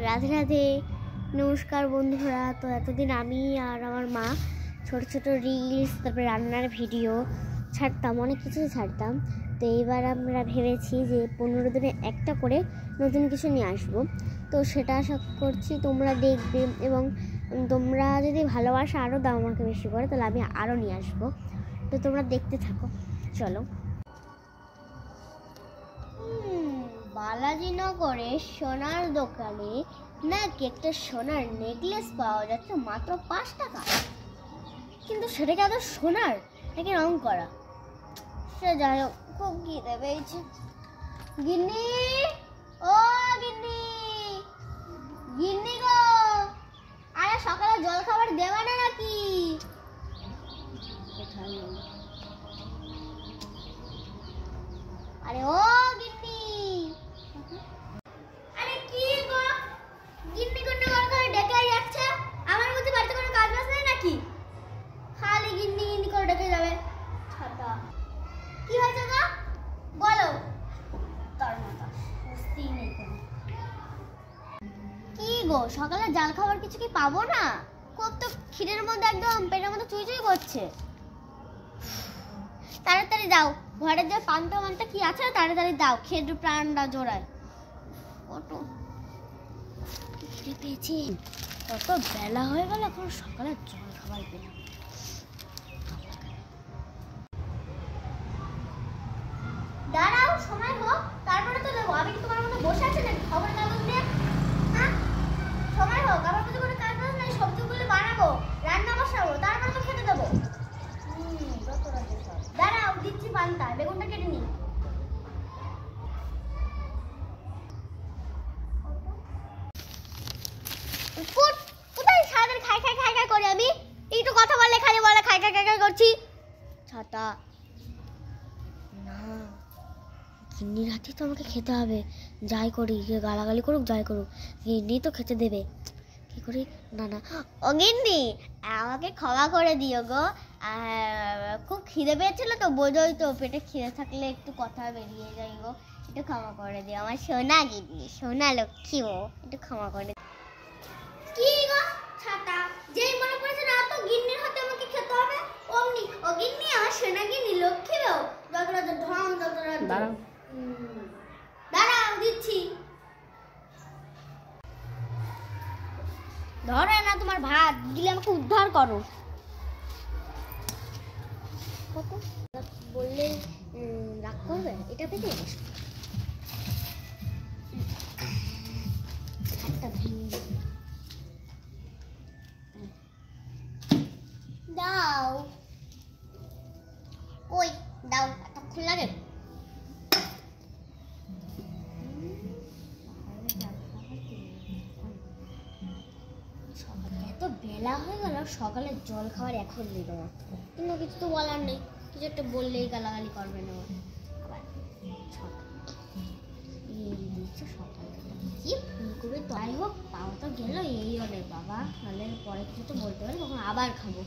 রাধে রাধে, নমস্কার বন্ধুরা। তো এতদিন আমি আর আমার মা ছোট ছোট রিলস, তারপরে রান্নার ভিডিও ছাড়তাম, অনেক কিছু ছাড়তাম। তো এইবার আমরা ভেবেছি যে 15 দিনে একটা করে নতুন কিছু নিয়ে আসবো। তো সেটা আশা করছি তোমরা দেখবে, এবং তোমরা যদি ভালোবাসা আরও দাও আমাকে বেশি করে, তাহলে আমি আরও নিয়ে আসবো। তো তোমরা দেখতে থাকো, চলো। বালাজিনগরে সোনার দোকানে নাকি একটা সোনার নেকলেস পাওয়া যাচ্ছে মাত্র 5 টাকা। কিন্তু সেটাকে আদৌ সোনার নাকি রং করা, সে যাই হোক, খুব খিদে পেয়েছে। গিন্নি, ও গিন্নি, গিন্নি গো, আরে সকালে জল খাবার দেবে না নাকি? কোথায় গেল? আরে ও গিন্নি, আরে কি গো, গিন্নি কোন করে ডেকে যাচ্ছে? আমার মধ্যে বাড়িতে কোনো কাজ বাজ নাই নাকি? খালি গিন্নি গিন্নি করে ডেকে যাবে। ছাতা কি হয়েছে গো, বলো। তার মাথা সুস্তি নেই কোনো। কি গো, সকালে জাল খাবার কিছু কি পাবো না? খুব তো খিদের মধ্যে একদম পেটের মধ্যে চুই চুই করছে। তাড়াতাড়ি দাও, ঘরে যে পান্তা মান্তা কি আছে তাড়াতাড়ি দাও, খেয়ে প্রাণটা জোড়ায়। কত খিদে পেয়েছি, কত বেলা হয়ে গেল, এখন সকালে জল খাবার পেলাম। দাঁড়াও, সময় হোক তারপরে তো দেবো। আমি কি তোমার মতো বসে আছি নাকি খবর কাগজ নিয়ে? হ্যাঁ, সময় হোক, আমার মধ্যে কোনো কাজ বাজ নেই, সবজিগুলো বানাবো, রান্না বসাবো, তারপরে তো খেতে দেবো। দাঁড়াও, দিচ্ছি পান্তা, বেগুনটা কেটে নিই। কোথায় সারাদিন খাই খাই খাই খাই করি আমি? একটু কথা বললে খালি বলে খাই খাই খাই খাই করছি। ছাতা না, গিন্নির হাতে তো আমাকে খেতে হবে, যাই করি, গালাগালি করুক যাই করুক, গিন্নি তো খেতে দেবে। কি করি? না না, ও গিন্নি, আমাকে ক্ষমা করে দিও গো, খুব খিদে পেয়েছিল তো, বোঝোই তো, পেটে খিদে থাকলে একটু কথা বেরিয়ে যায় গো, একটু ক্ষমা করে দিও আমার সোনা গিন্নি, সোনা লক্ষ্মী, ও একটু ক্ষমা করে। কি গো ছাতা, যেই মনে পড়েছে না তো গিন্নির হাতে আমাকে খেতে হবে, অমনি ও গিন্নি আমার সোনা গিন্নি লক্ষ্মী, ও যতটা ঢং ততটা দাঁড়াও। দাঁড়াও, দিচ্ছি। ধরে না তোমার ভাত দিলে আমাকে উদ্ধার করো। কত বললে রাগ করবে? এটা পেতে হাতটা ভেঙে দাও। ওই দাও, একটা খোলা রে। এত বেলা হয়ে গেল, সকালে জল খাওয়ার এখন দিল, কিন্তু কিছু তো বলার নেই, কিছু একটা বললেই গালাগালি করবে না। আবার সকালে কি ফোন করবে, তাই হোক, পাওয়া তো গেল, এই অনেক বাবা, তাহলে পরে কিছু তো বলতে পারি, তখন আবার খাবো।